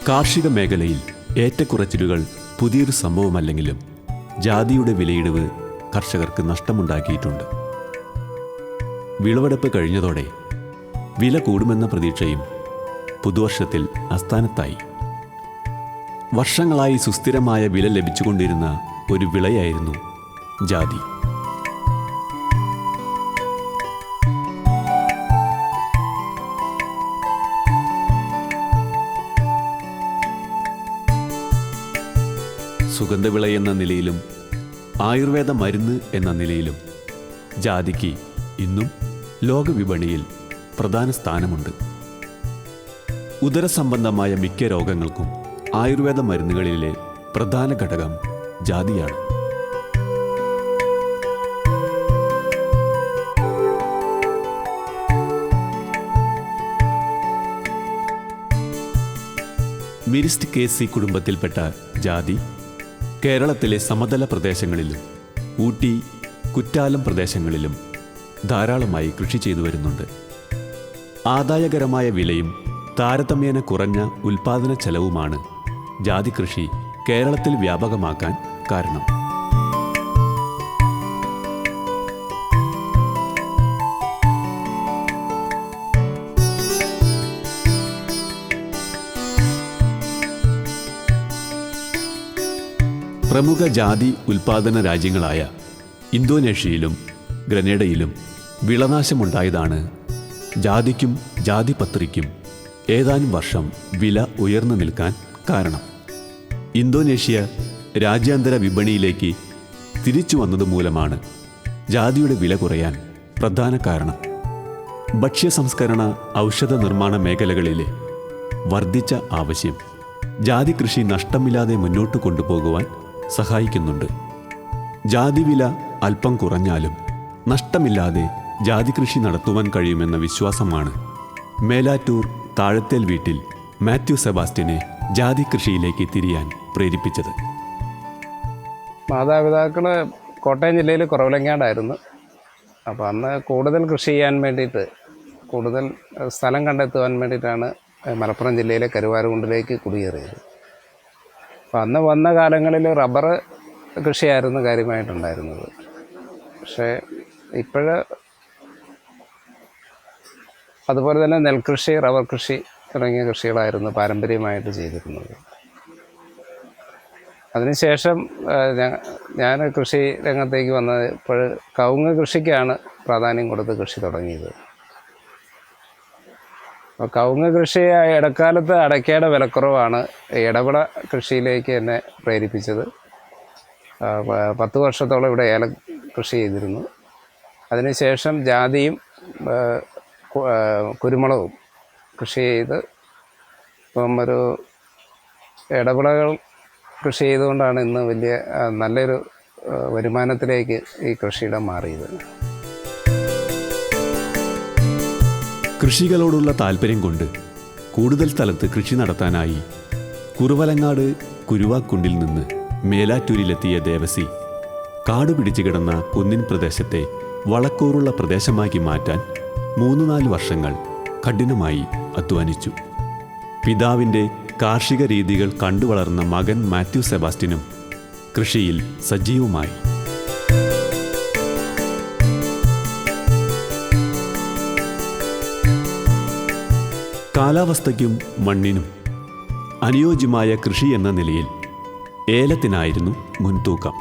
കാർഷിക മേഖലയിൽ ഏറ്റക്കുറച്ചിലുകൾ പുതിയൊരു സംഭവമല്ലെങ്കിലും ജാതിയുടെ വിലയിടിവ് കർഷകർക്ക് നഷ്ടമുണ്ടാക്കിയിട്ടുണ്ട്. വിളവെടുപ്പ് കഴിഞ്ഞതോടെ വില കൂടുമെന്ന പ്രതീക്ഷയും പുതുവർഷത്തിൽ അസ്ഥാനത്തായി. വർഷങ്ങളായി സുസ്ഥിരമായ വില ലഭിച്ചുകൊണ്ടിരുന്ന ഒരു വിളയായിരുന്നു ജാതി. സുഗന്ധവിള എന്ന നിലയിലും ആയുർവേദ മരുന്ന് എന്ന നിലയിലും ജാതിക്ക് ഇന്നും ലോകവിപണിയിൽ പ്രധാന സ്ഥാനമുണ്ട്. ഉദരസംബന്ധമായ മിക്ക രോഗങ്ങൾക്കും ആയുർവേദ മരുന്നുകളിലെ പ്രധാന ഘടകം ജാതിയാണ്. മിരിസ്റ്റിക്കേസി കുടുംബത്തിൽപ്പെട്ട ജാതി കേരളത്തിലെ സമതല പ്രദേശങ്ങളിലും ഊട്ടി, കുറ്റാലം പ്രദേശങ്ങളിലും ധാരാളമായി കൃഷി ചെയ്തു വരുന്നുണ്ട്. ആദായകരമായ വിലയും താരതമ്യേന കുറഞ്ഞ ഉൽപാദന ചെലവുമാണ് ജാതി കൃഷി കേരളത്തിൽ വ്യാപകമാക്കാൻ കാരണം. പ്രമുഖ ജാതി ഉൽപാദന രാജ്യങ്ങളായ ഇന്തോനേഷ്യയിലും ഗ്രനേഡയിലും വിളനാശമുണ്ടായതാണ് ജാതിക്കും ജാതിപത്രിക്കും ഏതാനും വർഷം വില ഉയർന്നു നിൽക്കാൻ കാരണം. ഇന്തോനേഷ്യ രാജ്യാന്തര വിപണിയിലേക്ക് തിരിച്ചു വന്നതുമൂലമാണ് ജാതിയുടെ വില കുറയാൻ പ്രധാന കാരണം. ഭക്ഷ്യസംസ്കരണ, ഔഷധ നിർമ്മാണ മേഖലകളിലെ വർദ്ധിച്ച ആവശ്യം ജാതി കൃഷി നഷ്ടമില്ലാതെ മുന്നോട്ട് കൊണ്ടുപോകുവാൻ സഹായിക്കുന്നുണ്ട്. ജാതി വില അല്പം കുറഞ്ഞാലും നഷ്ടമില്ലാതെ ജാതി കൃഷി നടത്തുവാൻ കഴിയുമെന്ന വിശ്വാസമാണ് മേലാറ്റൂർ താഴത്തേൽ വീട്ടിൽ മാത്യു സെബാസ്റ്റ്യനെ ജാതി കൃഷിയിലേക്ക് തിരിയാൻ പ്രേരിപ്പിച്ചത്. മാതാപിതാക്കൾ കോട്ടയം ജില്ലയിൽ കുറവിലങ്ങാടായിരുന്നു. അപ്പോൾ അന്ന് കൂടുതൽ കൃഷി ചെയ്യാൻ വേണ്ടിയിട്ട്, കൂടുതൽ സ്ഥലം കണ്ടെത്തുവാൻ വേണ്ടിയിട്ടാണ് മലപ്പുറം ജില്ലയിലെ കരുവാരുകുണ്ടിലേക്ക് കുടിയേറിയത്. അപ്പോൾ അന്ന് വന്ന കാലങ്ങളിൽ റബ്ബർ കൃഷിയായിരുന്നു കാര്യമായിട്ടുണ്ടായിരുന്നത്. പക്ഷേ അതുപോലെ തന്നെ നെൽകൃഷി, റബ്ബർ കൃഷി തുടങ്ങിയ കൃഷികളായിരുന്നു പാരമ്പര്യമായിട്ട് ചെയ്തിരുന്നത്. അതിനുശേഷം ഞാൻ കൃഷി രംഗത്തേക്ക് വന്നത് കവുങ്ങ് കൃഷിക്കാണ് പ്രാധാന്യം കൊടുത്ത് കൃഷി തുടങ്ങിയത്. അപ്പോൾ കവുങ്ങ് കൃഷി ഇടക്കാലത്ത് അടയ്ക്കയുടെ വിലക്കുറവാണ് ഇടവിള കൃഷിയിലേക്ക് എന്നെ പ്രേരിപ്പിച്ചത്. 10 വർഷത്തോളം ഇവിടെ ഏലം കൃഷി ചെയ്തിരുന്നു. അതിനുശേഷം ജാതിയും കുരുമുളകും കൃഷി ചെയ്ത് ഇപ്പം ഒരു ഇടവിളകൾ കൃഷി ചെയ്തുകൊണ്ടാണ് ഇന്ന് വലിയ നല്ലൊരു വരുമാനത്തിലേക്ക് ഈ കൃഷിയിടം മാറിയത്. കൃഷികളോടുള്ള താല്പര്യം കൊണ്ട് കൂടുതൽ സ്ഥലത്ത് കൃഷി നടത്താനായി കുറുവലങ്ങാട് കുരുവാക്കുണ്ടിൽ നിന്ന് മേലാറ്റൂരിലെത്തിയ ദേവസി കാടുപിടിച്ചു കിടന്ന കുന്നിൻ പ്രദേശത്തെ വളക്കൂറുള്ള പ്രദേശമാക്കി മാറ്റാൻ 3-4 വർഷങ്ങൾ കഠിനമായി അധ്വാനിച്ചു. പിതാവിൻ്റെ കാർഷിക രീതികൾ കണ്ടുവളർന്ന മകൻ മാത്യു സെബാസ്റ്റ്യനും കൃഷിയിൽ സജീവമായി. കാലാവസ്ഥയ്ക്കും മണ്ണിനും അനുയോജ്യമായ കൃഷി എന്ന നിലയിൽ ഏലത്തിനായിരുന്നു മുൻതൂക്കം.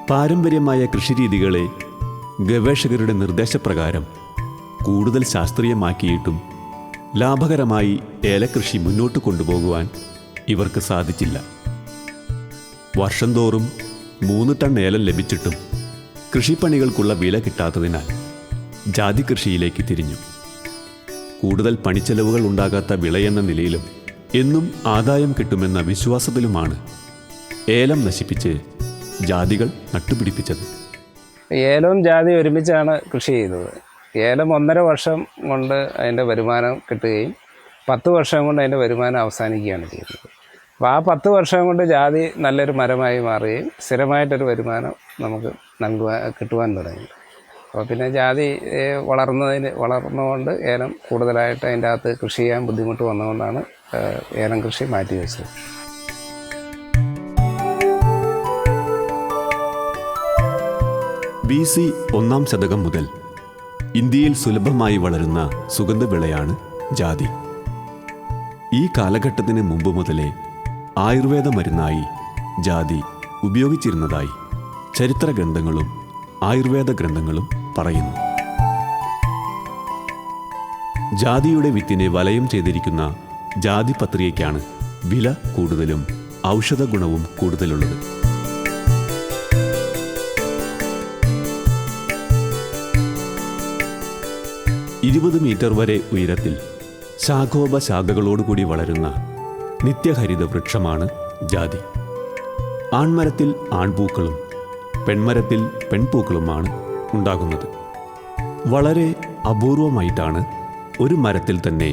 പാരമ്പര്യമായ കൃഷിരീതികളെ ഗവേഷകരുടെ നിർദ്ദേശപ്രകാരം കൂടുതൽ ശാസ്ത്രീയമാക്കിയിട്ടും ലാഭകരമായി ഏലകൃഷി മുന്നോട്ട് കൊണ്ടുപോകുവാൻ ഇവർക്ക് സാധിച്ചില്ല. വർഷം തോറും 3 ടൺ ഏലം ലഭിച്ചിട്ടും കൃഷിപ്പണികൾക്കുള്ള വില കിട്ടാത്തതിനാൽ ജാതി കൃഷിയിലേക്ക് തിരിഞ്ഞു. കൂടുതൽ പണിച്ചെലവുകൾ ഉണ്ടാകാത്ത വിളയെന്ന നിലയിലും എന്നും ആദായം കിട്ടുമെന്ന വിശ്വാസത്തിലുമാണ് ഏലം നശിപ്പിച്ച് ജാതികൾ നട്ടുപിടിപ്പിച്ചത്. ഏലവും ജാതി ഒരുമിച്ചാണ് കൃഷി ചെയ്തത്. ഏലം 1.5 വർഷം കൊണ്ട് അതിൻ്റെ വരുമാനം കിട്ടുകയും 10 വർഷം കൊണ്ട് അതിൻ്റെ വരുമാനം അവസാനിക്കുകയാണ് ചെയ്യുന്നത്. അപ്പോൾ ആ 10 വർഷം കൊണ്ട് ജാതി നല്ലൊരു മരമായി മാറുകയും സ്ഥിരമായിട്ടൊരു വരുമാനം നമുക്ക് കിട്ടുവാൻ തുടങ്ങി. അപ്പോൾ പിന്നെ ജാതി വളർന്നുകൊണ്ട് ഏലം കൂടുതലായിട്ട് അതിൻ്റെ അകത്ത് കൃഷി ചെയ്യാൻ ബുദ്ധിമുട്ട് വന്നുകൊണ്ടാണ് ഏലം കൃഷി മാറ്റിവെച്ചത്. BC 1-ാം ശതകം മുതൽ ഇന്ത്യയിൽ സുലഭമായി വളരുന്ന സുഗന്ധവിളയാണ് ജാതി. ഈ കാലഘട്ടത്തിന് മുമ്പ് മുതലേ ആയുർവേദ മരുന്നായി ജാതി ഉപയോഗിച്ചിരുന്നതായി ചരിത്ര ഗ്രന്ഥങ്ങളും ആയുർവേദ ഗ്രന്ഥങ്ങളും പറയുന്നു. ജാതിയുടെ വിത്തിനെ വലയം ചെയ്തിരിക്കുന്ന ജാതിപത്രികയ്ക്കാണ് വില കൂടുതലും ഔഷധ ഗുണവും കൂടുതലുള്ളത്. ഇരുപത് മീറ്റർ വരെ ഉയരത്തിൽ ശാഖോപശാഖകളോടുകൂടി വളരുന്ന നിത്യഹരിത വൃക്ഷമാണ് ജാതി. ആൺമരത്തിൽ ആൺപൂക്കളും പെൺമരത്തിൽ പെൺപൂക്കളുമാണ് ഉണ്ടാകുന്നത്. വളരെ അപൂർവമായിട്ടാണ് ഒരു മരത്തിൽ തന്നെ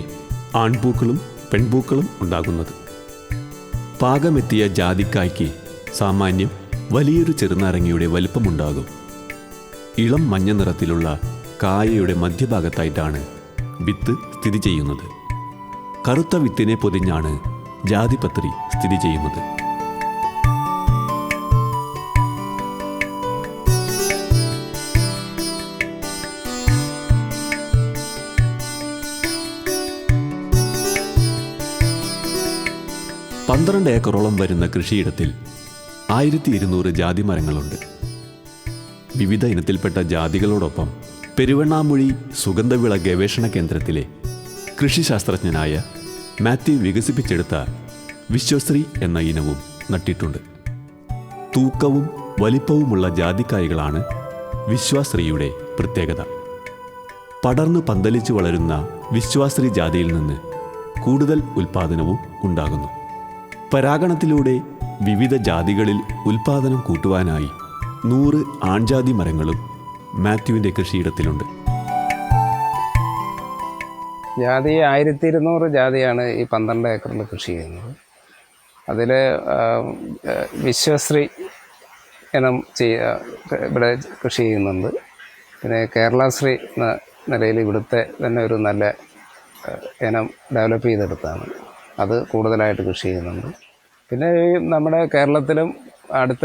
ആൺപൂക്കളും പെൺപൂക്കളും ഉണ്ടാകുന്നത്. പാകമെത്തിയ ജാതിക്കായ്ക്ക് സാമാന്യം വലിയൊരു ചെറുനാരങ്ങയുടെ വലിപ്പമുണ്ടാകും. ഇളം മഞ്ഞ നിറത്തിലുള്ള കായയുടെ മധ്യഭാഗത്തായിട്ടാണ് വിത്ത് സ്ഥിതി ചെയ്യുന്നത്. കറുത്ത വിത്തിനെ പൊതിഞ്ഞാണ് ജാതിപത്രി സ്ഥിതി ചെയ്യുന്നത്. പന്ത്രണ്ട് ഏക്കറോളം വരുന്ന കൃഷിയിടത്തിൽ 1200 ജാതി മരങ്ങളുണ്ട്. വിവിധ ഇനത്തിൽപ്പെട്ട ജാതികളോടൊപ്പം പെരുവണ്ണാമൊഴി സുഗന്ധവിള ഗവേഷണ കേന്ദ്രത്തിലെ കൃഷിശാസ്ത്രജ്ഞനായ മാത്യു വികസിപ്പിച്ചെടുത്ത വിശ്വശ്രീ എന്ന ഇനവും നട്ടിട്ടുണ്ട്. തൂക്കവും വലിപ്പവുമുള്ള ജാതിക്കായ്കളാണ് വിശ്വശ്രീയുടെ പ്രത്യേകത. പടർന്നു പന്തലിച്ചു വളരുന്ന വിശ്വശ്രീ ജാതിയിൽ നിന്ന് കൂടുതൽ ഉൽപ്പാദനവും ഉണ്ടാകുന്നു. പരാഗണത്തിലൂടെ വിവിധ ജാതികളിൽ ഉൽപ്പാദനം കൂട്ടുവാനായി 100 ആൺജാതി മരങ്ങളും മാത്യുവിൻ്റെ കൃഷിയിടത്തിലുണ്ട്. ജാതി 1200 ജാതിയാണ് ഈ 12 ഏക്കറിൽ കൃഷി ചെയ്യുന്നത്. അതിൽ വിശ്വശ്രീ ഇനം ഇവിടെ കൃഷി ചെയ്യുന്നുണ്ട്. പിന്നെ കേരളശ്രീ എന്ന നിലയിൽ ഇവിടുത്തെ തന്നെ ഒരു നല്ല ഇനം ഡെവലപ്പ് ചെയ്തെടുത്താണ് അത് കൂടുതലായിട്ട് കൃഷി ചെയ്യുന്നുണ്ട്. പിന്നെ ഈ നമ്മുടെ കേരളത്തിലും അടുത്ത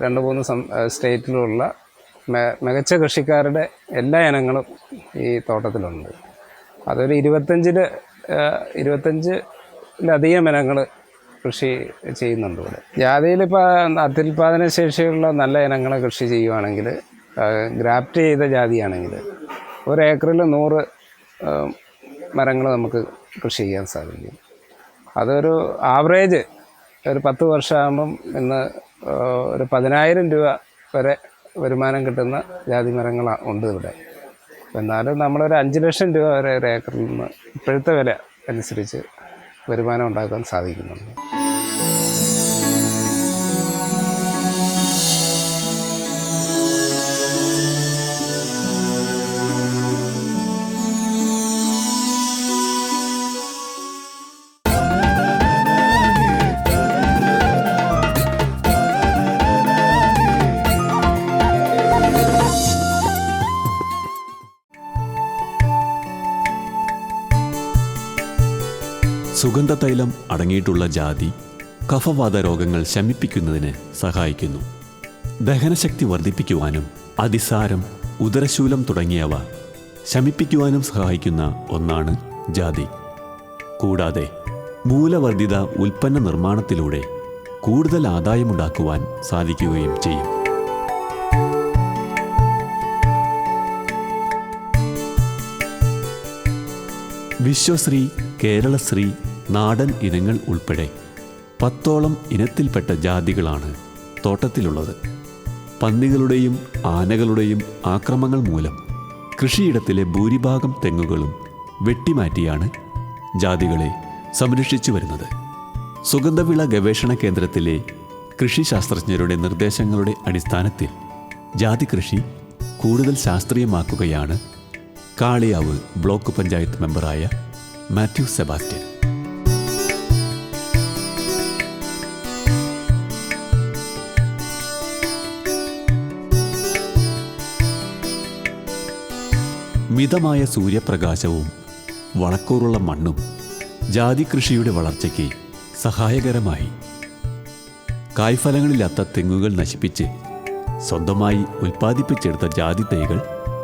2-3 സ്റ്റേറ്റിലുള്ള മികച്ച കൃഷിക്കാരുടെ എല്ലാ ഇനങ്ങളും ഈ തോട്ടത്തിലുണ്ട്. അതൊരു 25-ലധികം ഇനങ്ങൾ കൃഷി ചെയ്യുന്നുണ്ട് ഇവിടെ. ജാതിയിലിപ്പോൾ അത്യുൽപാദന ശേഷിയുള്ള നല്ല ഇനങ്ങൾ കൃഷി ചെയ്യുവാണെങ്കിൽ, ഗ്രാഫ്റ്റ് ചെയ്ത ജാതിയാണെങ്കിൽ 1 ഏക്കറിൽ 100 മരങ്ങൾ നമുക്ക് കൃഷി ചെയ്യാൻ സാധിക്കും. അതൊരു ആവറേജ് ഒരു 10 വർഷമാകുമ്പം ഇന്ന് ഒരു 10,000 രൂപ വരെ വരുമാനം കിട്ടുന്ന ജാതി മരങ്ങൾ ഉണ്ട് ഇവിടെ. എന്നാലും നമ്മളൊരു 5 ലക്ഷം രൂപ വരെ ഒരു ഏക്കറിൽ നിന്ന് ഇപ്പോഴത്തെ വില അനുസരിച്ച് വരുമാനം ഉണ്ടാക്കാൻ സാധിക്കുന്നുണ്ട്. സുഗന്ധതൈലം അടങ്ങിയിട്ടുള്ള ജാതി കഫവാത രോഗങ്ങൾ ശമിപ്പിക്കുന്നതിന് സഹായിക്കുന്നു. ദഹനശക്തി വർദ്ധിപ്പിക്കുവാനും അതിസാരം, ഉദരശൂലം തുടങ്ങിയവ ശമിപ്പിക്കുവാനും സഹായിക്കുന്ന ഒന്നാണ് ജാതി. കൂടാതെ മൂലവർദ്ധിത ഉൽപ്പന്ന നിർമ്മാണത്തിലൂടെ കൂടുതൽ ആദായമുണ്ടാക്കുവാൻ സാധിക്കുകയും ചെയ്യും. വിശ്വശ്രീ, കേരളശ്രീ, നാടൻ ഇനങ്ങൾ ഉൾപ്പെടെ 10ഓളം ഇനത്തിൽപ്പെട്ട ജാതികളാണ് തോട്ടത്തിലുള്ളത്. പന്നികളുടെയും ആനകളുടെയും ആക്രമങ്ങൾ മൂലം കൃഷിയിടത്തിലെ ഭൂരിഭാഗം തെങ്ങുകളും വെട്ടിമാറ്റിയാണ് ജാതികളെ സംരക്ഷിച്ചു വരുന്നത്. സുഗന്ധവിള ഗവേഷണ കേന്ദ്രത്തിലെ കൃഷിശാസ്ത്രജ്ഞരുടെ നിർദ്ദേശങ്ങളുടെ അടിസ്ഥാനത്തിൽ ജാതി കൃഷി കൂടുതൽ ശാസ്ത്രീയമാക്കുകയാണ് കാളിയാവ് ബ്ലോക്ക് പഞ്ചായത്ത് മെമ്പറായ മാത്യു സെബാസ്റ്റ്യൻ. മിതമായ സൂര്യപ്രകാശവും വളക്കൂറുള്ള മണ്ണും ജാതി കൃഷിയുടെ വളർച്ചയ്ക്ക് സഹായകരമായി. കായ്ഫലങ്ങളില്ലാത്ത തെങ്ങുകൾ നശിപ്പിച്ച് സ്വന്തമായി ഉൽപ്പാദിപ്പിച്ചെടുത്ത ജാതി തൈകൾ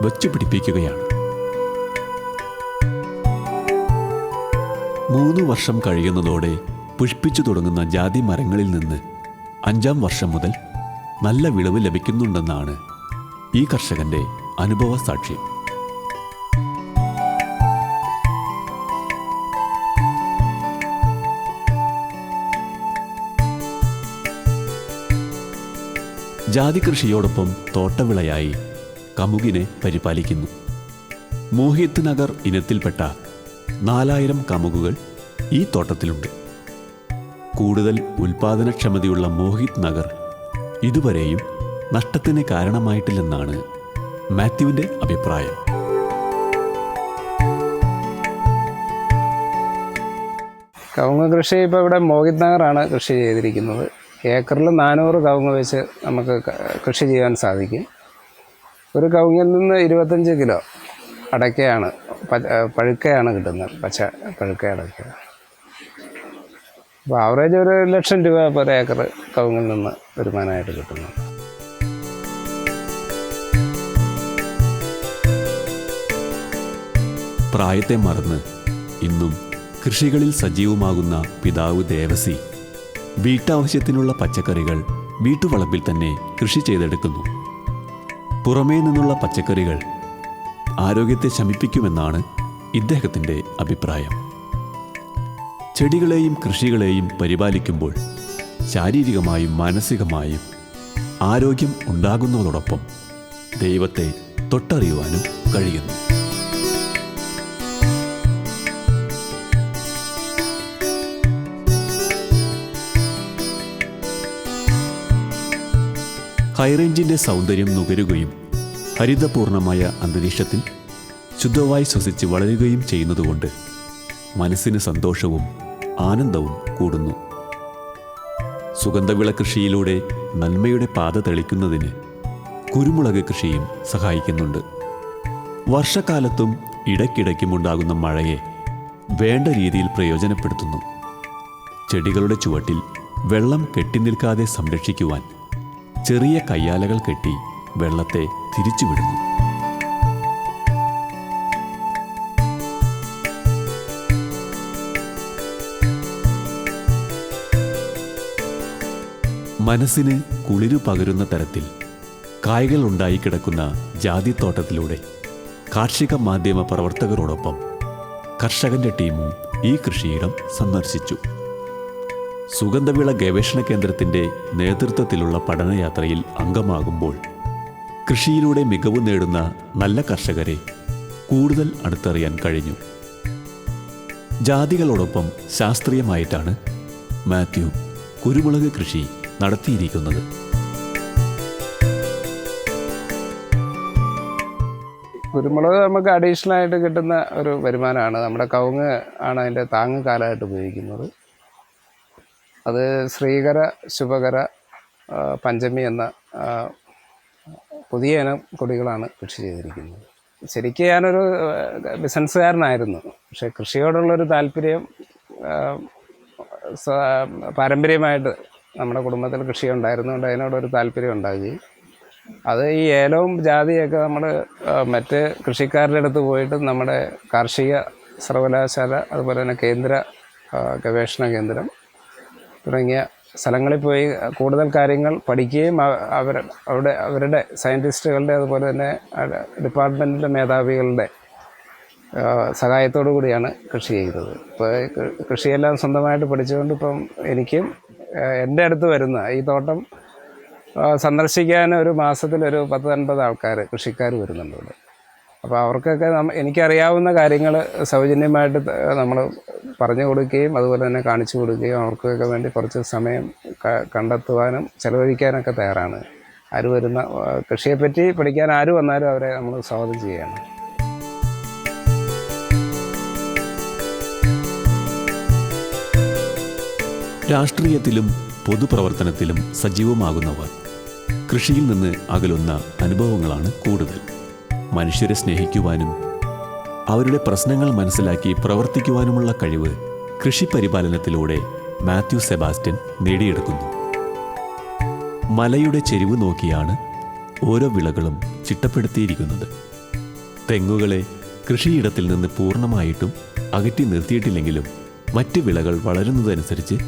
വച്ചുപിടിപ്പിക്കുകയാണ്. 3 വർഷം കഴിയുന്നതോടെ പുഷ്പിച്ചു തുടങ്ങുന്ന ജാതി മരങ്ങളിൽ നിന്ന് 5-ാം വർഷം മുതൽ നല്ല വിളവ് ലഭിക്കുന്നുണ്ടെന്നാണ് ഈ കർഷകന്റെ അനുഭവ സാക്ഷ്യം. ജാതി കൃഷിയോടൊപ്പം തോട്ടവിളയായി കമുകിനെ പരിപാലിക്കുന്നു. മോഹിത് നഗർ ഇനത്തിൽപ്പെട്ട 4000 കമുകുകൾ ഈ തോട്ടത്തിലുണ്ട്. കൂടുതൽ ഉൽപാദനക്ഷമതയുള്ള മോഹിത് നഗർ ഇതുവരെയും നഷ്ടത്തിന് കാരണമായിട്ടില്ലെന്നാണ് മാത്യുവിൻ്റെ അഭിപ്രായം. കവുങ്ങ് കൃഷി ഇപ്പോൾ ഇവിടെ മോഹിത് നഗറാണ് കൃഷി ചെയ്തിരിക്കുന്നത്. ഏക്കറിൽ 400 കവുങ്ങ് വെച്ച് നമുക്ക് കൃഷി ചെയ്യാൻ സാധിക്കും. ഒരു കവുങ്ങിൽ നിന്ന് 25 കിലോ അടയ്ക്കയാണ്, പഴുക്കയാണ് കിട്ടുന്നത്, പച്ച പഴുക്ക അടയ്ക്ക. അപ്പോൾ ആവറേജ് ഒരു 1 ലക്ഷം രൂപ per ഏക്കർ കവുങ്ങിൽ നിന്ന് വരുമാനമായിട്ട് കിട്ടുന്നു. പ്രായത്തെ മറന്ന് ഇന്നും കൃഷികളിൽ സജീവമാകുന്ന പിതാവ് ദേവസി വീട്ടാവശ്യത്തിനുള്ള പച്ചക്കറികൾ വീട്ടുവളപ്പിൽ തന്നെ കൃഷി ചെയ്തെടുക്കുന്നു. പുറമേ നിന്നുള്ള പച്ചക്കറികൾ ആരോഗ്യത്തെ ശമിപ്പിക്കുമെന്നാണ് ഇദ്ദേഹത്തിൻ്റെ അഭിപ്രായം. ചെടികളെയും കൃഷികളെയും പരിപാലിക്കുമ്പോൾ ശാരീരികമായും മാനസികമായും ആരോഗ്യം ഉണ്ടാകുന്നതോടൊപ്പം ദൈവത്തെ തൊട്ടറിയുവാനും കഴിയുന്നു. ഹൈറേഞ്ചിൻ്റെ സൗന്ദര്യം നുകരുകയും ഹരിതപൂർണമായ അന്തരീക്ഷത്തിൽ ശുദ്ധവായു ശ്വസിച്ച് വളരുകയും ചെയ്യുന്നതുകൊണ്ട് മനസ്സിന് സന്തോഷവും ആനന്ദവും കൂടുന്നു. സുഗന്ധവിള കൃഷിയിലൂടെ നന്മയുടെ പാത തെളിക്കുന്നതിന് കുരുമുളക് കൃഷിയും സഹായിക്കുന്നുണ്ട്. വർഷക്കാലത്തും ഇടയ്ക്കിടയ്ക്കുമുണ്ടാകുന്ന മഴയെ വേണ്ട രീതിയിൽ പ്രയോജനപ്പെടുത്തുന്നു. ചെടികളുടെ ചുവട്ടിൽ വെള്ളം കെട്ടിനിൽക്കാതെ സംരക്ഷിക്കുവാൻ ചെറിയ കയ്യാലകൾ കെട്ടി വെള്ളത്തെ തിരിച്ചുവിടുന്നു. മനസ്സിന് കുളിരു പകരുന്ന തരത്തിൽ കായ്കൾ ഉണ്ടായി കിടക്കുന്ന ജാതിത്തോട്ടത്തിലൂടെ കാർഷിക മാധ്യമ പ്രവർത്തകരോടൊപ്പം കർഷകന്റെ ടീമും ഈ കൃഷിയിടം സന്ദർശിച്ചു. സുഗന്ധവിള ഗവേഷണ കേന്ദ്രത്തിൻ്റെ നേതൃത്വത്തിലുള്ള പഠനയാത്രയിൽ അംഗമാകുമ്പോൾ കൃഷിയിലൂടെ മികവ് നേടുന്ന നല്ല കർഷകരെ കൂടുതൽ അടുത്തറിയാൻ കഴിഞ്ഞു. ജാതികളോടൊപ്പം ശാസ്ത്രീയമായിട്ടാണ് മാത്യു കുരുമുളക് കൃഷി നടത്തിയിരിക്കുന്നത്. കുരുമുളക് നമുക്ക് അഡീഷണൽ ആയിട്ട് കിട്ടുന്ന ഒരു വരുമാനമാണ്. നമ്മുടെ കവുങ്ങ് ആണ് അതിൻ്റെ താങ്ങ് കാലമായിട്ട് ഉപയോഗിക്കുന്നത്. അത് ശ്രീകര, ശുഭകര, പഞ്ചമി എന്ന പുതിയ ഇനം കൊടികളാണ് കൃഷി ചെയ്തിരിക്കുന്നത്. ശരിക്കും ഞാനൊരു ബിസിനസ്സുകാരനായിരുന്നു. പക്ഷേ കൃഷിയോടുള്ളൊരു താല്പര്യം പാരമ്പര്യമായിട്ട് നമ്മുടെ കുടുംബത്തിൽ കൃഷി ഉണ്ടായിരുന്നുകൊണ്ട് അതിനോടൊരു താല്പര്യം ഉണ്ടാകുകയും അത് ഈ ഏലവും ജാതിയൊക്കെ നമ്മൾ മറ്റ് കൃഷിക്കാരുടെ അടുത്ത് പോയിട്ട് നമ്മുടെ കാർഷിക സർവകലാശാല, അതുപോലെ തന്നെ കേന്ദ്ര ഗവേഷണ കേന്ദ്രം തുടങ്ങിയ സ്ഥലങ്ങളിൽ പോയി കൂടുതൽ കാര്യങ്ങൾ പഠിക്കുകയും അവരുടെ സയൻറ്റിസ്റ്റുകളുടെ, അതുപോലെ തന്നെ ഡിപ്പാർട്ട്മെൻറ്റിലെ മേധാവികളുടെ സഹായത്തോടു കൂടിയാണ് കൃഷി ചെയ്തത്. ഇപ്പോൾ കൃഷിയെല്ലാം സ്വന്തമായിട്ട് പഠിച്ചുകൊണ്ട് ഇപ്പം എനിക്കും എൻ്റെ അടുത്ത് വരുന്ന ഈ തോട്ടം സന്ദർശിക്കാൻ ഒരു മാസത്തിലൊരു 10-50 ആൾക്കാർ കൃഷിക്കാർ വരുന്നുണ്ട് ഇവിടെ. അപ്പോൾ അവർക്കൊക്കെ എനിക്കറിയാവുന്ന കാര്യങ്ങൾ സൗജന്യമായിട്ട് നമ്മൾ പറഞ്ഞു കൊടുക്കുകയും അതുപോലെ തന്നെ കാണിച്ചു കൊടുക്കുകയും അവർക്കൊക്കെ വേണ്ടി കുറച്ച് സമയം കണ്ടെത്തുവാനും ചെലവഴിക്കാനൊക്കെ തയ്യാറാണ്. ആര് വരുന്ന കൃഷിയെപ്പറ്റി പഠിക്കാൻ ആര് വന്നാലും അവരെ നമ്മൾ സ്വാഗതം ചെയ്യുകയാണ്. രാഷ്ട്രീയത്തിലും പൊതുപ്രവർത്തനത്തിലും സജീവമാകുന്നവർ കൃഷിയിൽ നിന്ന് അകലുന്ന അനുഭവങ്ങളാണ് കൂടുതൽ. മനുഷ്യരെ സ്നേഹിക്കുവാനും അവരുടെ പ്രശ്നങ്ങൾ മനസ്സിലാക്കി പ്രവർത്തിക്കുവാനുമുള്ള കഴിവ് കൃഷി പരിപാലനത്തിലൂടെ മാത്യു സെബാസ്റ്റ്യൻ നേടിയെടുക്കുന്നു. മലയുടെ ചെരിവ് നോക്കിയാണ് ഓരോ വിളകളും ചിട്ടപ്പെടുത്തിയിരിക്കുന്നത്. തെങ്ങുകളെ കൃഷിയിടത്തിൽ നിന്ന് പൂർണ്ണമായിട്ടും അകറ്റി നിർത്തിയിട്ടില്ലെങ്കിലും മറ്റ് വിളകൾ വളരുന്നതനുസരിച്ച്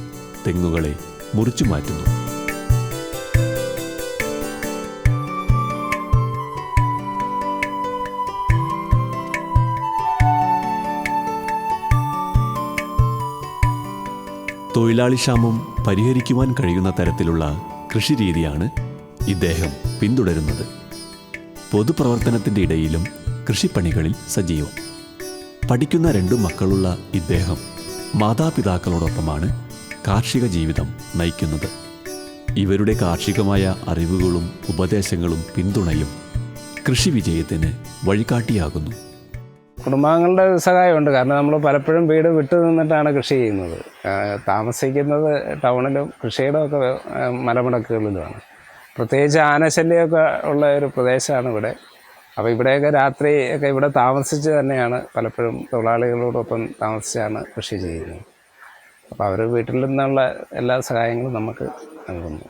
തെങ്ങുകളെ മുറിച്ചു മാറ്റുന്നു. തൊഴിലാളിക്ഷാമം പരിഹരിക്കുവാൻ കഴിയുന്ന തരത്തിലുള്ള കൃഷിരീതിയാണ് ഇദ്ദേഹം പിന്തുടരുന്നത്. പൊതുപ്രവർത്തനത്തിൻ്റെ ഇടയിലും കൃഷിപ്പണികളിൽ സജീവം. പഠിക്കുന്ന 2 മക്കളുള്ള ഇദ്ദേഹം മാതാപിതാക്കളോടൊപ്പമാണ് കാർഷിക ജീവിതം നയിക്കുന്നത്. ഇവരുടെ കാർഷികമായ അറിവുകളും ഉപദേശങ്ങളും പിന്തുണയും കൃഷി വിജയത്തിന് വഴികാട്ടിയാകുന്നു. കുടുംബാംഗങ്ങളുടെ സഹായമുണ്ട്. കാരണം നമ്മൾ പലപ്പോഴും വീട് വിട്ടു നിന്നിട്ടാണ് കൃഷി ചെയ്യുന്നത്. താമസിക്കുന്നത് ടൗണിലും കൃഷിയിടമൊക്കെ മലമുടക്കുകളിലുമാണ്. പ്രത്യേകിച്ച് ആനശല്യമൊക്കെ ഉള്ള ഒരു പ്രദേശമാണ് ഇവിടെ. അപ്പോൾ ഇവിടെയൊക്കെ രാത്രി ഒക്കെ ഇവിടെ താമസിച്ച് തന്നെയാണ് പലപ്പോഴും തൊഴിലാളികളോടൊപ്പം താമസിച്ചാണ് കൃഷി ചെയ്യുന്നത്. അപ്പോൾ അവർ വീട്ടിൽ നിന്നുള്ള എല്ലാ സഹായങ്ങളും നമുക്ക് നൽകുന്നു.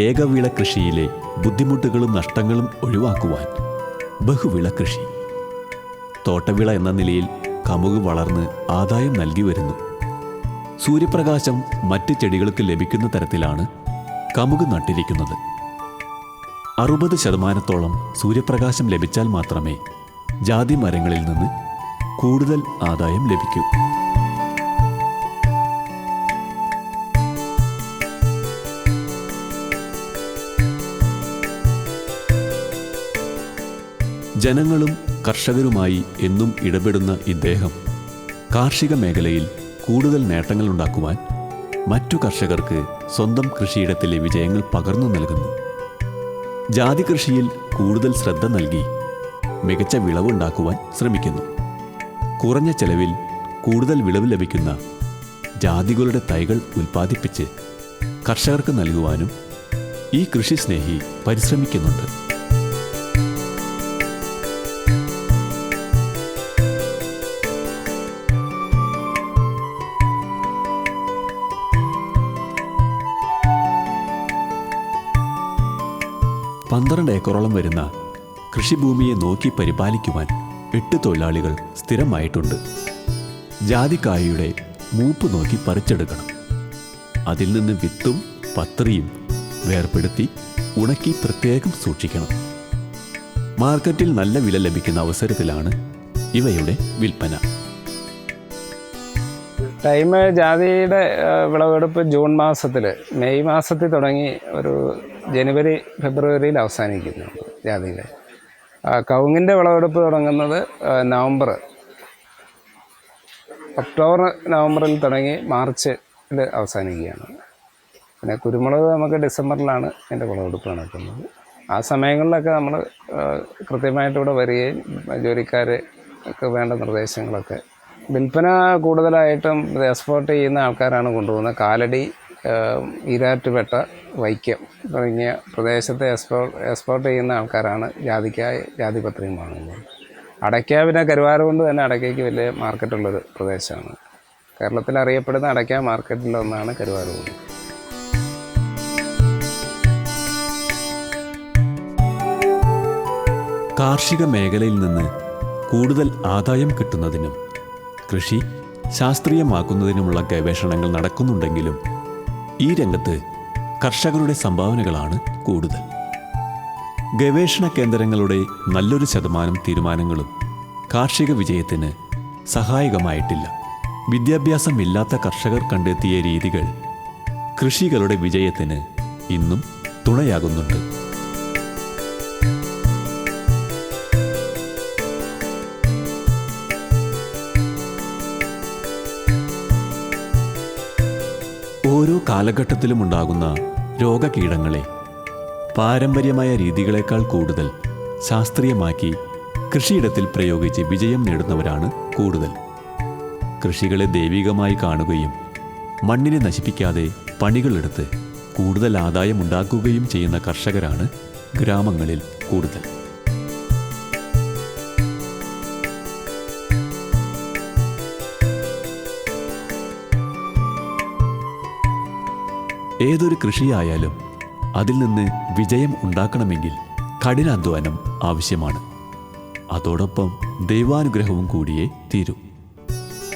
ഏകവിള കൃഷിയിലെ ബുദ്ധിമുട്ടുകളും നഷ്ടങ്ങളും ഒഴിവാക്കുവാൻ ബഹുവിള കൃഷി. തോട്ടവിള എന്ന നിലയിൽ കമുക് വളർന്ന് ആദായം നൽകി വരുന്നു. സൂര്യപ്രകാശം മറ്റ് ചെടികൾക്ക് ലഭിക്കുന്ന തരത്തിലാണ് കമുക് നട്ടിരിക്കുന്നത്. 60% സൂര്യപ്രകാശം ലഭിച്ചാൽ മാത്രമേ ജാതി മരങ്ങളിൽ നിന്ന് കൂടുതൽ ആദായം ലഭിക്കൂ. ജനങ്ങളും കർഷകരുമായി എന്നും ഇടപെടുന്ന ഇദ്ദേഹം കാർഷിക മേഖലയിൽ കൂടുതൽ നേട്ടങ്ങളുണ്ടാക്കുവാൻ മറ്റു കർഷകർക്ക് സ്വന്തം കൃഷിയിടത്തിലെ വിജയങ്ങൾ പകർന്നു നൽകുന്നു. ജാതി കൃഷിയിൽ കൂടുതൽ ശ്രദ്ധ നൽകി മികച്ച വിളവുണ്ടാക്കുവാൻ ശ്രമിക്കുന്നു. കുറഞ്ഞ ചെലവിൽ കൂടുതൽ വിളവ് ലഭിക്കുന്ന ജാതികളുടെ തൈകൾ ഉൽപ്പാദിപ്പിച്ച് കർഷകർക്ക് നൽകുവാനും ഈ കൃഷി സ്നേഹി പരിശ്രമിക്കുന്നുണ്ട്. പന്ത്രണ്ട് ഏക്കറോളം വരുന്ന കൃഷിഭൂമിയെ നോക്കി പരിപാലിക്കുവാൻ 8 തൊഴിലാളികൾ സ്ഥിരമായിട്ടുണ്ട്. ജാതിക്കായയുടെ മൂപ്പ് നോക്കി പറിച്ചെടുക്കണം. അതിൽ നിന്ന് വിത്തും പത്രിയും വേർപെടുത്തി ഉണക്കി പ്രത്യേകം സൂക്ഷിക്കണം. മാർക്കറ്റിൽ നല്ല വില ലഭിക്കുന്ന അവസരത്തിലാണ് ഇവയുടെ വിൽപ്പന. ജാതിയുടെ വിളവെടുപ്പ് ജൂൺ മാസത്തിൽ, മെയ് മാസത്തിൽ തുടങ്ങി ഒരു ജനുവരി ഫെബ്രുവരിയിൽ അവസാനിക്കുന്നുണ്ട് ജാതിയുടെ. കവുങ്ങിൻ്റെ വിളവെടുപ്പ് തുടങ്ങുന്നത് ഒക്ടോബർ നവംബറിൽ തുടങ്ങി മാർച്ചിൽ അവസാനിക്കുകയാണ്. പിന്നെ കുരുമുളക് നമുക്ക് ഡിസംബറിലാണ് അതിൻ്റെ വിളവെടുപ്പ് നടക്കുന്നത്. ആ സമയങ്ങളിലൊക്കെ നമ്മൾ കൃത്യമായിട്ട് ഇവിടെ വരികയും ജോലിക്കാർക്ക് വേണ്ട നിർദ്ദേശങ്ങളൊക്കെ. വിൽപ്പന കൂടുതലായിട്ടും എക്സ്പോർട്ട് ചെയ്യുന്ന ആൾക്കാരാണ് കൊണ്ടുപോകുന്നത്. കാലടി, ഈരാറ്റുപേട്ട, വൈക്കം തുടങ്ങിയ പ്രദേശത്തെ എക്സ്പോർട്ട് ചെയ്യുന്ന ആൾക്കാരാണ് ജാതിക്കായി ജാതിപത്രിയും വാങ്ങുന്നത്. അടയ്ക്ക പിന്നെ കരുവാരുകൊണ്ട് തന്നെ അടയ്ക്കയ്ക്ക് വലിയ മാർക്കറ്റുള്ളൊരു പ്രദേശമാണ്. കേരളത്തിൽ അറിയപ്പെടുന്ന അടയ്ക്ക മാർക്കറ്റിലൊന്നാണ് കരുവാരുകൊണ്ട്. കാർഷിക മേഖലയിൽ നിന്ന് കൂടുതൽ ആദായം കിട്ടുന്നതിനും കൃഷി ശാസ്ത്രീയമാക്കുന്നതിനുമുള്ള ഗവേഷണങ്ങൾ നടക്കുന്നുണ്ടെങ്കിലും ഈ രംഗത്ത് കർഷകരുടെ സംഭാവനകളാണ് കൂടുതൽ. ഗവേഷണ കേന്ദ്രങ്ങളുടെ നല്ലൊരു ശതമാനം തീരുമാനങ്ങളും കാർഷിക വിജയത്തിന് സഹായകമായിട്ടില്ല. വിദ്യാഭ്യാസമില്ലാത്ത കർഷകർ കണ്ടെത്തിയ രീതികൾ കൃഷികളുടെ വിജയത്തിന് ഇന്നും തുണയാകുന്നുണ്ട്. ഓരോ കാലഘട്ടത്തിലും ഉണ്ടാകുന്ന രോഗകീടങ്ങളെ പാരമ്പര്യമായ രീതികളെക്കാൾ കൂടുതൽ ശാസ്ത്രീയമാക്കി കൃഷിയിടത്തിൽ പ്രയോഗിച്ച് വിജയം നേടുന്നവരാണ് കൂടുതൽ. കൃഷികളെ ദൈവികമായി കാണുകയും മണ്ണിനെ നശിപ്പിക്കാതെ പണികളെടുത്ത് കൂടുതൽ ആദായം ഉണ്ടാക്കുകയും ചെയ്യുന്ന കർഷകരാണ് ഗ്രാമങ്ങളിൽ കൂടുതൽ. ഏതൊരു കൃഷിയായാലും അതിൽ നിന്ന് വിജയം ഉണ്ടാക്കണമെങ്കിൽ കഠിനാധ്വാനം ആവശ്യമാണ്. അതോടൊപ്പം ദൈവാനുഗ്രഹവും കൂടിയേ തീരൂ.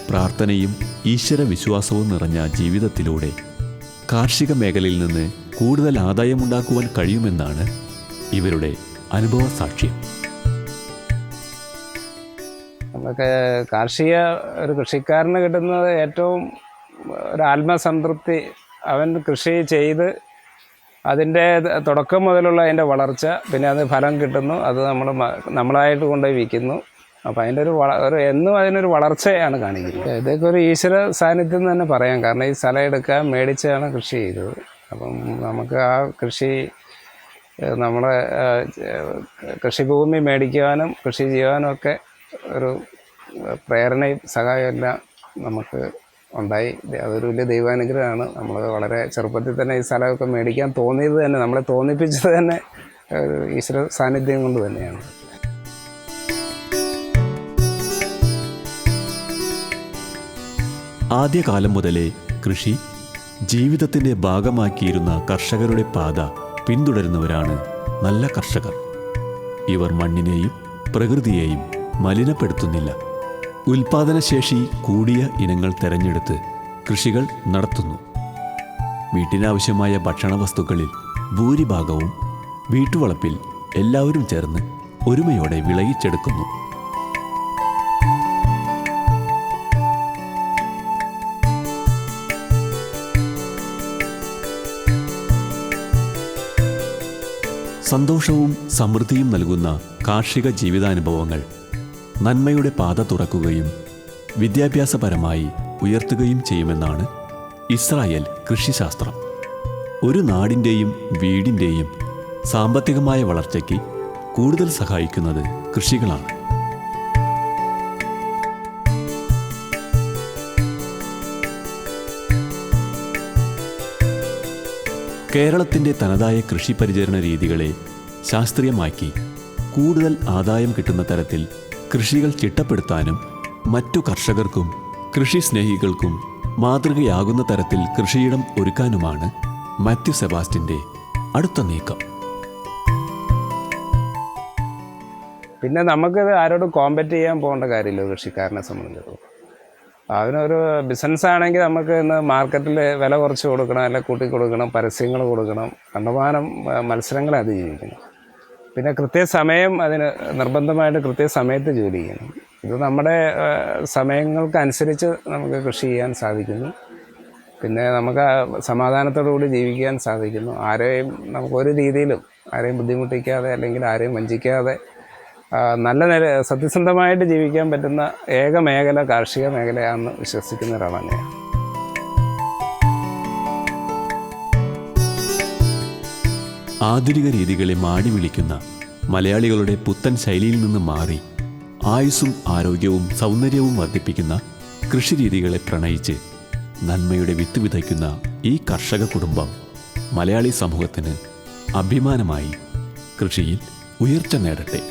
പ്രാർത്ഥനയും ഈശ്വര വിശ്വാസവും നിറഞ്ഞ ജീവിതത്തിലൂടെ കാർഷിക മേഖലയിൽ നിന്ന് കൂടുതൽ ആദായമുണ്ടാക്കുവാൻ കഴിയുമെന്നാണ് ഇവരുടെ അനുഭവ സാക്ഷ്യം. നമുക്ക് കാർഷിക ഒരു കൃഷിക്കാരന് കിട്ടുന്നത് ഏറ്റവും ഒരു ആത്മസംതൃപ്തി. അവൻ കൃഷി ചെയ്ത് അതിൻ്റെ തുടക്കം മുതലുള്ള അതിൻ്റെ വളർച്ച, പിന്നെ അത് ഫലം കിട്ടുന്നു, അത് നമ്മളായിട്ട് കൊണ്ടുപോയി വിൽക്കുന്നു. അപ്പോൾ അതിൻ്റെ ഒരു എന്നും അതിനൊരു വളർച്ചയാണ് കാണിക്കുന്നത്. ഇതൊക്കെ ഒരു ഈശ്വര സാന്നിധ്യം തന്നെ പറയാം. കാരണം ഈ സ്ഥലം എടുക്കാൻ മേടിച്ചാണ് കൃഷി ചെയ്തത്. അപ്പം നമുക്ക് ആ കൃഷി നമ്മളെ കൃഷിഭൂമി മേടിക്കുവാനും കൃഷി ചെയ്യുവാനും ഒക്കെ ഒരു പ്രേരണയും സഹായവും എല്ലാം നമുക്ക് ഉണ്ടായി. അതൊരു വലിയ ദൈവാനുഗ്രഹമാണ്. നമ്മൾ വളരെ ചെറുപ്പത്തിൽ തന്നെ ഈ സ്ഥലമൊക്കെ മേടിക്കാൻ തോന്നിയത് തന്നെ, നമ്മളെ തോന്നിപ്പിച്ചത് തന്നെ ഒരു ഈശ്വര സാന്നിധ്യം കൊണ്ട് തന്നെയാണ്. ആദ്യകാലം മുതലേ കൃഷി ജീവിതത്തിൻ്റെ ഭാഗമാക്കിയിരുന്ന കർഷകരുടെ പാത പിന്തുടരുന്നവരാണ് നല്ല കർഷകർ. ഇവർ മണ്ണിനെയും പ്രകൃതിയെയും മലിനപ്പെടുത്തുന്നില്ല. ഉൽപാദനശേഷി കൂടിയ ഇനങ്ങൾ തെരഞ്ഞെടുത്ത് കൃഷികൾ നടത്തുന്നു. വീട്ടിനാവശ്യമായ ഭക്ഷണവസ്തുക്കളിൽ ഭൂരിഭാഗവും വീട്ടുവളപ്പിൽ എല്ലാവരും ചേർന്ന് ഒരുമയോടെ വിളയിച്ചെടുക്കുന്നു. സന്തോഷവും സമൃദ്ധിയും നൽകുന്ന കാർഷിക ജീവിതാനുഭവങ്ങൾ നന്മയുടെ പാത തുറക്കുകയും വിദ്യാഭ്യാസപരമായി ഉയർത്തുകയും ചെയ്യുമെന്നാണ് ഇസ്രായേൽ കൃഷിശാസ്ത്രം. ഒരു നാടിൻ്റെയും വീടിൻ്റെയും സാമ്പത്തികമായ വളർച്ചയ്ക്ക് കൂടുതൽ സഹായിക്കുന്നത് കൃഷികളാണ്. കേരളത്തിൻ്റെ തനതായ കൃഷി പരിചരണ രീതികളെ ശാസ്ത്രീയമാക്കി കൂടുതൽ ആദായം കിട്ടുന്ന തരത്തിൽ കൃഷികൾ ചിട്ടപ്പെടുത്താനും മറ്റു കർഷകർക്കും കൃഷി സ്നേഹികൾക്കും മാതൃകയാകുന്ന തരത്തിൽ കൃഷിയിടം ഒരുക്കാനുമാണ് മാത്യു സെബാസ്റ്റ്യൻ്റെ അടുത്ത നീക്കം. പിന്നെ നമുക്കത് ആരോടും കോമ്പറ്റ് ചെയ്യാൻ പോകേണ്ട കാര്യമില്ല. കൃഷിക്കാരനെ സംബന്ധിച്ചിടത്തോളം അതിനൊരു ബിസിനസ് ആണെങ്കിൽ നമുക്ക് ഇന്ന് മാർക്കറ്റിൽ വില കുറച്ച് കൊടുക്കണം, അല്ലെങ്കിൽ കൂട്ടി കൊടുക്കണം, പരസ്യങ്ങൾ കൊടുക്കണം, കണ്ടമാനം മത്സരങ്ങളെ അതിജീവിക്കണം. പിന്നെ കൃത്യസമയം അതിന് നിർബന്ധമായിട്ട് കൃത്യസമയത്ത് ജോലി ചെയ്യണം. ഇത് നമ്മുടെ സമയങ്ങൾക്കനുസരിച്ച് നമുക്ക് കൃഷി ചെയ്യാൻ സാധിക്കുന്നു. പിന്നെ നമുക്ക് സമാധാനത്തോടുകൂടി ജീവിക്കാൻ സാധിക്കുന്നു. ആരെയും നമുക്കൊരു രീതിയിലും ആരെയും ബുദ്ധിമുട്ടിക്കാതെ അല്ലെങ്കിൽ ആരെയും വഞ്ചിക്കാതെ നല്ല സത്യസന്ധമായിട്ട് ജീവിക്കാൻ പറ്റുന്ന ഏക മേഖല കാർഷിക മേഖലയാണെന്ന് വിശ്വസിക്കുന്ന ഒരാളാണ് ഞാൻ. ആധുനിക രീതികളെ മാടി വിളിക്കുന്ന മലയാളികളുടെ പുത്തൻ ശൈലിയിൽ നിന്ന് മാറി ആയുസ്സും ആരോഗ്യവും സൗന്ദര്യവും വർദ്ധിപ്പിക്കുന്ന കൃഷിരീതികളെ പ്രണയിച്ച് നന്മയുടെ വിത്ത് വിതയ്ക്കുന്ന ഈ കർഷക കുടുംബം മലയാളി സമൂഹത്തിന് അഭിമാനമായി കൃഷിയിൽ ഉയർച്ച നേടട്ടെ.